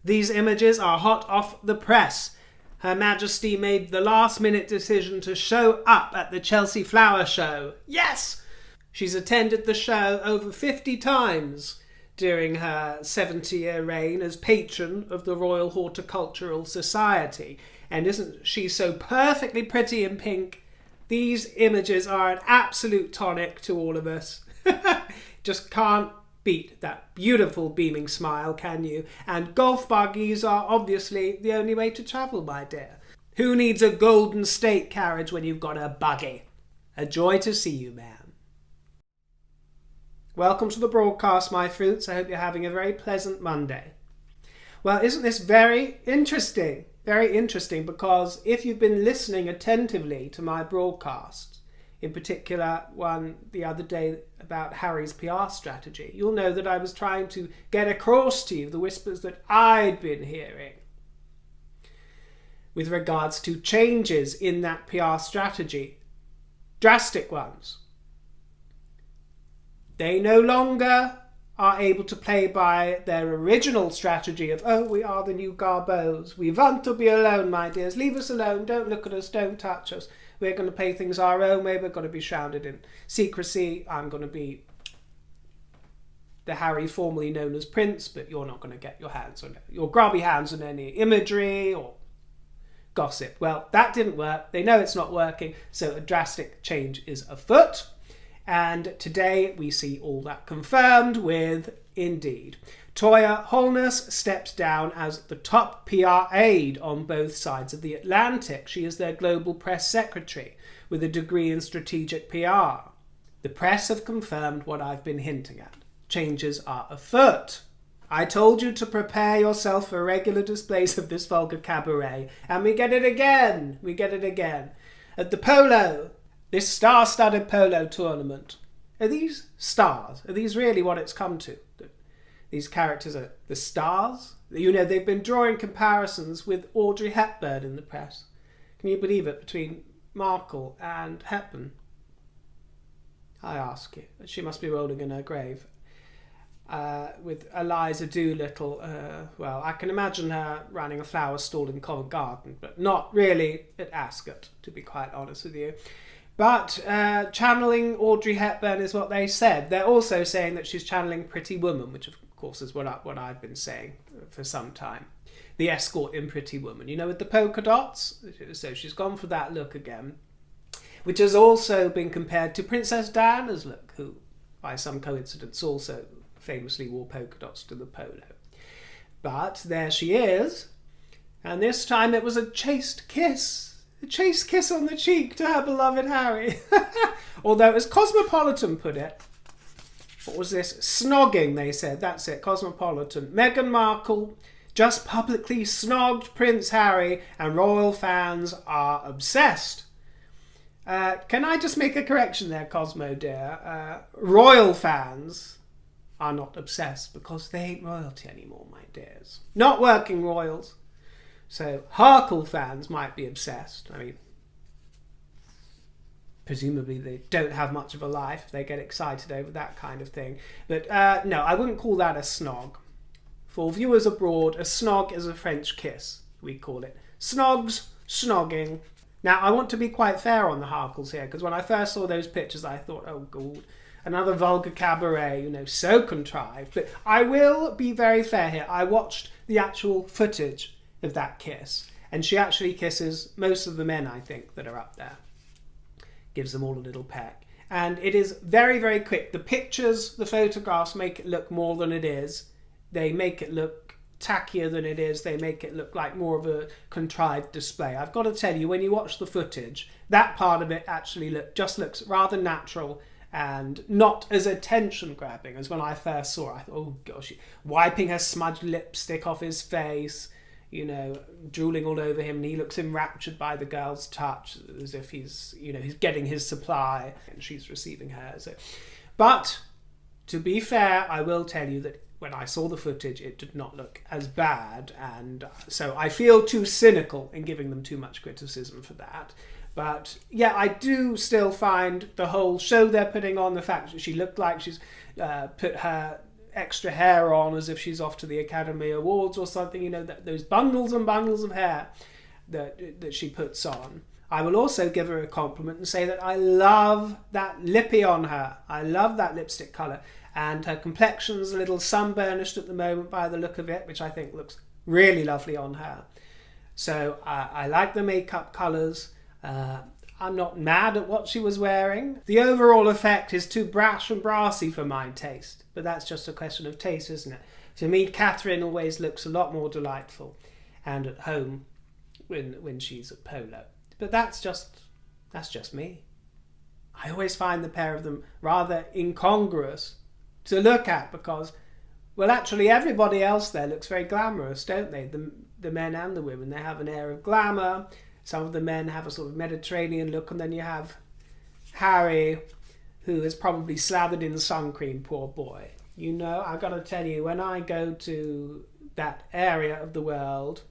These images are hot off the press. Her Majesty made the last-minute decision to show up at the Chelsea Flower Show. Yes! She's attended the show over 50 times during her 70-year reign as patron of the Royal Horticultural Society. And isn't she so perfectly pretty in pink? These images are an absolute tonic to all of us. Just can't beat that beautiful beaming smile, can you? And golf buggies are obviously the only way to travel, my dear. Who needs a golden state carriage when you've got a buggy? A joy to see you, ma'am. Welcome to the broadcast, my fruits. I hope you're having a very pleasant Monday. Well, isn't this very interesting? Very interesting, because if you've been listening attentively to my broadcast, in particular one the other day about Harry's PR strategy, you'll know that I was trying to get across to you the whispers that I'd been hearing with regards to changes in that PR strategy. Drastic ones. They no longer are able to play by their original strategy of, oh, we are the new Garbots. We want to be alone, my dears. Leave us alone. Don't look at us. Don't touch us. We're going to play things our own way. We're going to be shrouded in secrecy. I'm going to be the Harry formerly known as Prince, but you're not going to get your grubby hands on any imagery or gossip. Well, that didn't work. They know it's not working, so a drastic change is afoot. And today we see all that confirmed with, indeed, Toya Holness steps down as the top PR aide on both sides of the Atlantic. She is their global press secretary with a degree in strategic PR. The press have confirmed what I've been hinting at. Changes are afoot. I told you to prepare yourself for regular displays of this vulgar cabaret, and we get it again. We get it again. At the Polo, this star-studded polo tournament. Are these stars? Are these really what it's come to? These characters are the stars? You know, they've been drawing comparisons with Audrey Hepburn in the press. Can you believe it? Between Markle and Hepburn. I ask you. She must be rolling in her grave. With Eliza Doolittle, well, I can imagine her running a flower stall in Covent Garden, but not really at Ascot, to be quite honest with you. But channeling Audrey Hepburn is what they said. They're also saying that she's channeling Pretty Woman, which of course is what I've been saying for some time. The escort in Pretty Woman, you know, with the polka dots. So she's gone for that look again, which has also been compared to Princess Diana's look, who, by some coincidence, also famously wore polka dots to the polo. But there she is, and this time it was a chaste kiss. A chaste kiss on the cheek to her beloved Harry. Although, as Cosmopolitan put it, what was this? Snogging, they said. That's it, Cosmopolitan. Meghan Markle just publicly snogged Prince Harry, and royal fans are obsessed. Can I just make a correction there, Cosmo dear? Royal fans are not obsessed because they ain't royalty anymore, my dears. Not working royals. So Harkle fans might be obsessed. I mean, presumably they don't have much of a life. They get excited over that kind of thing. But no, I wouldn't call that a snog. For viewers abroad, a snog is a French kiss, we call it. Snogs, snogging. Now, I want to be quite fair on the Harkles here, because when I first saw those pictures, I thought, oh, God, another vulgar cabaret, you know, so contrived. But I will be very fair here. I watched the actual footage of that kiss, and she actually kisses most of the men, I think, that are up there. Gives them all a little peck. And it is very, very quick. The pictures, the photographs make it look more than it is. They make it look tackier than it is. They make it look like more of a contrived display. I've got to tell you, when you watch the footage, that part of it actually just looks rather natural and not as attention-grabbing as when I first saw it. I thought, oh gosh, wiping her smudged lipstick off his face, you know, drooling all over him, and he looks enraptured by the girl's touch, as if he's getting his supply and she's receiving hers. But to be fair, I will tell you that when I saw the footage, it did not look as bad, and so I feel too cynical in giving them too much criticism for that. But yeah, I do still find the whole show they're putting on, the fact that she looked like she's put her extra hair on as if she's off to the Academy Awards or something, those bundles and bundles of hair that she puts on. I will also give her a compliment and say that I love that lippy on her. I love that lipstick colour. And her complexion's a little sunburnished at the moment by the look of it, which I think looks really lovely on her. So I like the makeup colours. I'm not mad at what she was wearing. The overall effect is too brash and brassy for my taste. But that's just a question of taste, isn't it? To me, Catherine always looks a lot more delightful and at home when she's at Polo. But that's just me. I always find the pair of them rather incongruous to look at because, well, actually everybody else there looks very glamorous, don't they? The men and the women, they have an air of glamour. Some of the men have a sort of Mediterranean look, and then you have Harry, who is probably slathered in sun cream, poor boy. I've got to tell you, when I go to that area of the world,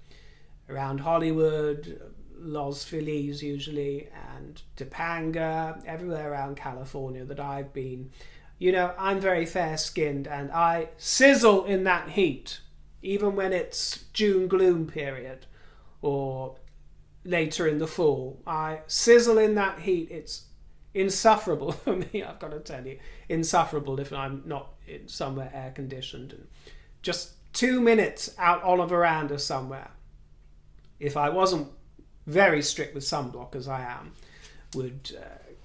around Hollywood, Los Feliz usually, and Topanga, everywhere around California that I've been, I'm very fair-skinned and I sizzle in that heat, even when it's June gloom period or later in the fall. I sizzle in that heat. It's insufferable for me, I've got to tell you. Insufferable if I'm not in somewhere air-conditioned. And just 2 minutes out on a veranda somewhere, if I wasn't very strict with sunblock as I am, would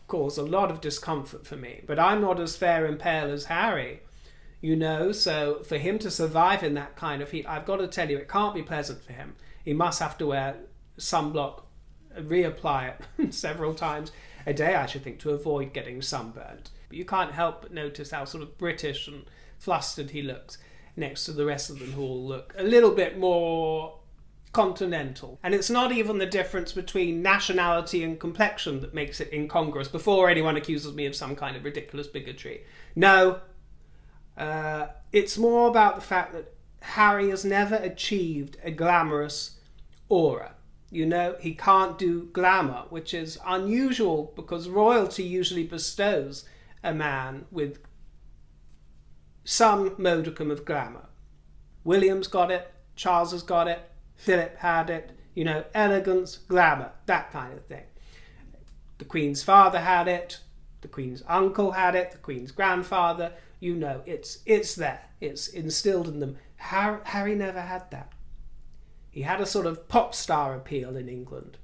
cause a lot of discomfort for me. But I'm not as fair and pale as Harry, so for him to survive in that kind of heat, I've got to tell you, it can't be pleasant for him. He must have to wear sunblock, reapply it several times a day, I should think, to avoid getting sunburnt. But you can't help but notice how sort of British and flustered he looks next to the rest of them, who all look a little bit more continental. And it's not even the difference between nationality and complexion that makes it incongruous, before anyone accuses me of some kind of ridiculous bigotry. No, it's more about the fact that Harry has never achieved a glamorous aura. He can't do glamour, which is unusual because royalty usually bestows a man with some modicum of glamour. William's got it, Charles has got it, Philip had it, elegance, glamour, that kind of thing. The Queen's father had it, the Queen's uncle had it, the Queen's grandfather, it's there, it's instilled in them. Harry never had that. He had a sort of pop star appeal in England,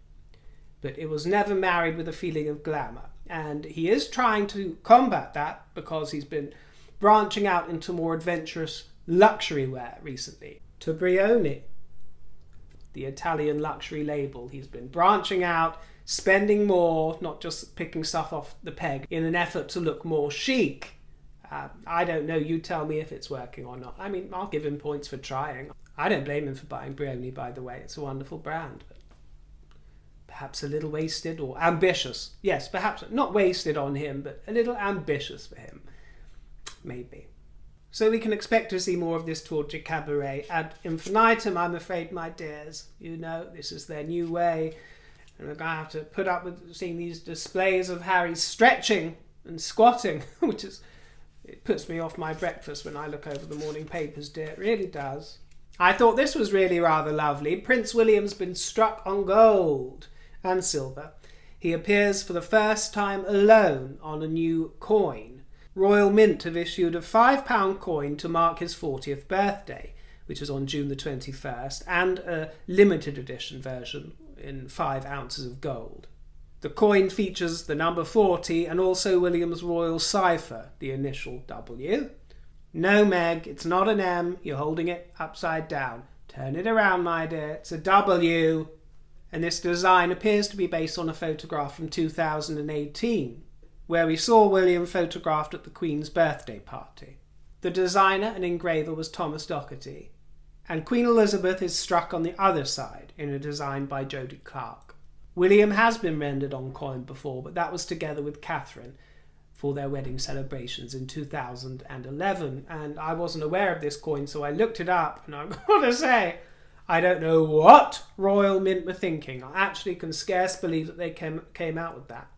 but it was never married with a feeling of glamour. And he is trying to combat that because he's been branching out into more adventurous luxury wear recently. Tawdry, the Italian luxury label, he's been branching out, spending more, not just picking stuff off the peg, in an effort to look more chic. I don't know, you tell me if it's working or not. I mean, I'll give him points for trying. I don't blame him for buying Brioni, by the way. It's a wonderful brand. But perhaps a little wasted or ambitious. Yes, perhaps not wasted on him, but a little ambitious for him. Maybe. So we can expect to see more of this Tawdry Cabaret ad infinitum, I'm afraid, my dears. This is their new way. And we're going to have to put up with seeing these displays of Harry stretching and squatting, it puts me off my breakfast when I look over the morning papers, dear. It really does. I thought this was really rather lovely. Prince William's been struck on gold and silver. He appears for the first time alone on a new coin. Royal Mint have issued a £5 coin to mark his 40th birthday, which is on June the 21st, and a limited edition version in 5 ounces of gold. The coin features the number 40 and also William's royal cipher, the initial W. No, Meg, it's not an M. You're holding it upside down. Turn it around, my dear. It's a W. And this design appears to be based on a photograph from 2018, where we saw William photographed at the Queen's birthday party. The designer and engraver was Thomas Doherty, and Queen Elizabeth is struck on the other side in a design by Jody Clark. William has been rendered on coin before, but that was together with Catherine for their wedding celebrations in 2011, and I wasn't aware of this coin, so I looked it up, and I've got to say, I don't know what Royal Mint were thinking. I actually can scarce believe that they came out with that,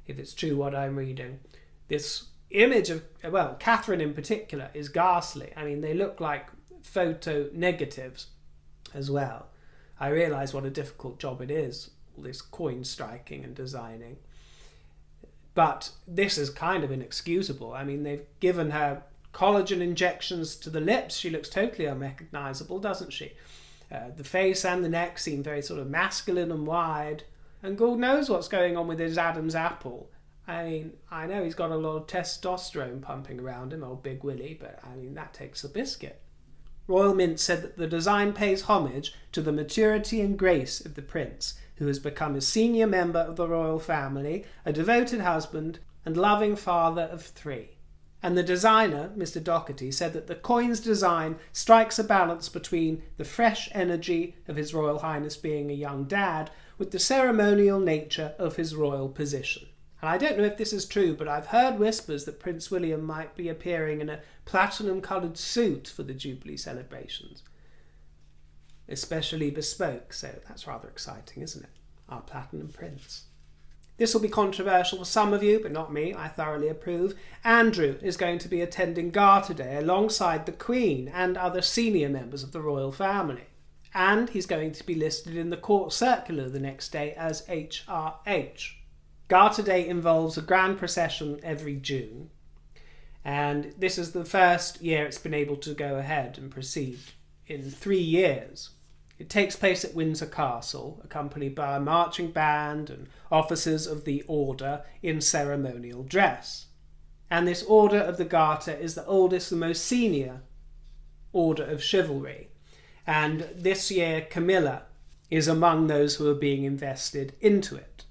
if it's true what I'm reading. This image of, well, Catherine in particular is ghastly. I mean, they look like photo negatives as well. I realise what a difficult job it is, all this coin striking and designing. But this is kind of inexcusable. I mean, they've given her collagen injections to the lips. She looks totally unrecognisable, doesn't she? The face and the neck seem very sort of masculine and wide. And God knows what's going on with his Adam's apple. I mean, I know he's got a lot of testosterone pumping around him, old Big Willie, but I mean, that takes a biscuit. Royal Mint said that the design pays homage to the maturity and grace of the prince, who has become a senior member of the royal family, a devoted husband, and loving father of 3. And the designer, Mr. Doherty, said that the coin's design strikes a balance between the fresh energy of His Royal Highness being a young dad with the ceremonial nature of his royal position. And I don't know if this is true, but I've heard whispers that Prince William might be appearing in a platinum-coloured suit for the Jubilee celebrations. Especially bespoke, so that's rather exciting, isn't it? Our Platinum Prince. This will be controversial for some of you, but not me. I thoroughly approve. Andrew is going to be attending Garter Day alongside the Queen and other senior members of the royal family. And he's going to be listed in the court circular the next day as HRH. Garter Day involves a grand procession every June, and this is the first year it's been able to go ahead and proceed in 3 years. It takes place at Windsor Castle, accompanied by a marching band and officers of the Order in ceremonial dress. And this Order of the Garter is the oldest and most senior order of chivalry. And this year Camilla is among those who are being invested into it.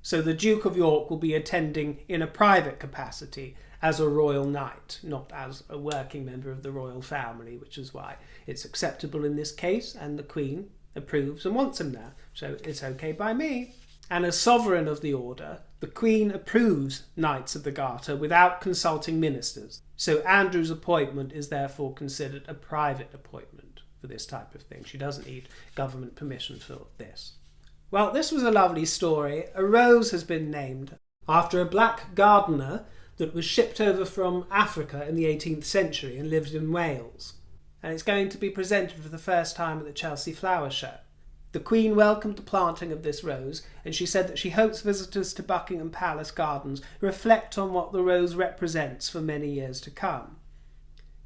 So the Duke of York will be attending in a private capacity as a royal knight, not as a working member of the royal family, which is why it's acceptable in this case, and the Queen approves and wants him there, so it's okay by me. And as sovereign of the order, the Queen approves Knights of the Garter without consulting ministers, so Andrew's appointment is therefore considered a private appointment for this type of thing. She doesn't need government permission for this. Well, this was a lovely story. A rose has been named after a black gardener that was shipped over from Africa in the 18th century and lived in Wales. And it's going to be presented for the first time at the Chelsea Flower Show. The Queen welcomed the planting of this rose, and she said that she hopes visitors to Buckingham Palace Gardens reflect on what the rose represents for many years to come.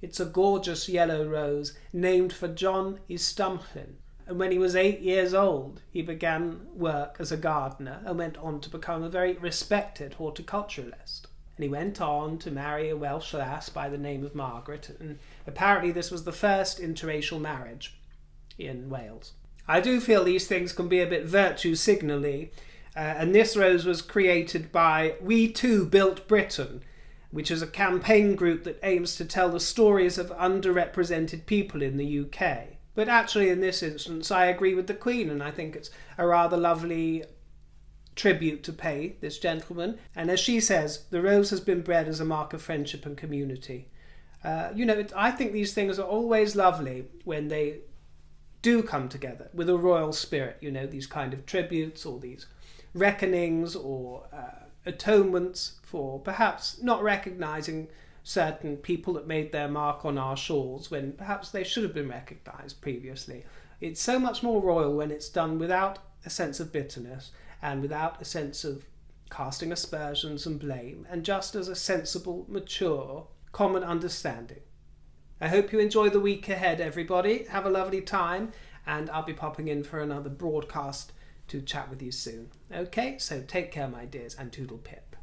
It's a gorgeous yellow rose named for John Easthumlin. And when he was 8 years old, he began work as a gardener and went on to become a very respected horticulturalist. And he went on to marry a Welsh lass by the name of Margaret, and apparently this was the first interracial marriage in Wales. I do feel these things can be a bit virtue signally, and this rose was created by We Too Built Britain, which is a campaign group that aims to tell the stories of underrepresented people in the UK. But actually, in this instance, I agree with the Queen, and I think it's a rather lovely tribute to pay this gentleman. And as she says, the rose has been bred as a mark of friendship and community. I think these things are always lovely when they do come together with a royal spirit. These kind of tributes or these reckonings or atonements for perhaps not recognising certain people that made their mark on our shores when perhaps they should have been recognised previously. It's so much more royal when it's done without a sense of bitterness and without a sense of casting aspersions and blame, and just as a sensible, mature, common understanding. I hope you enjoy the week ahead, everybody. Have a lovely time, and I'll be popping in for another broadcast to chat with you soon. Okay, so take care, my dears, and toodle pip.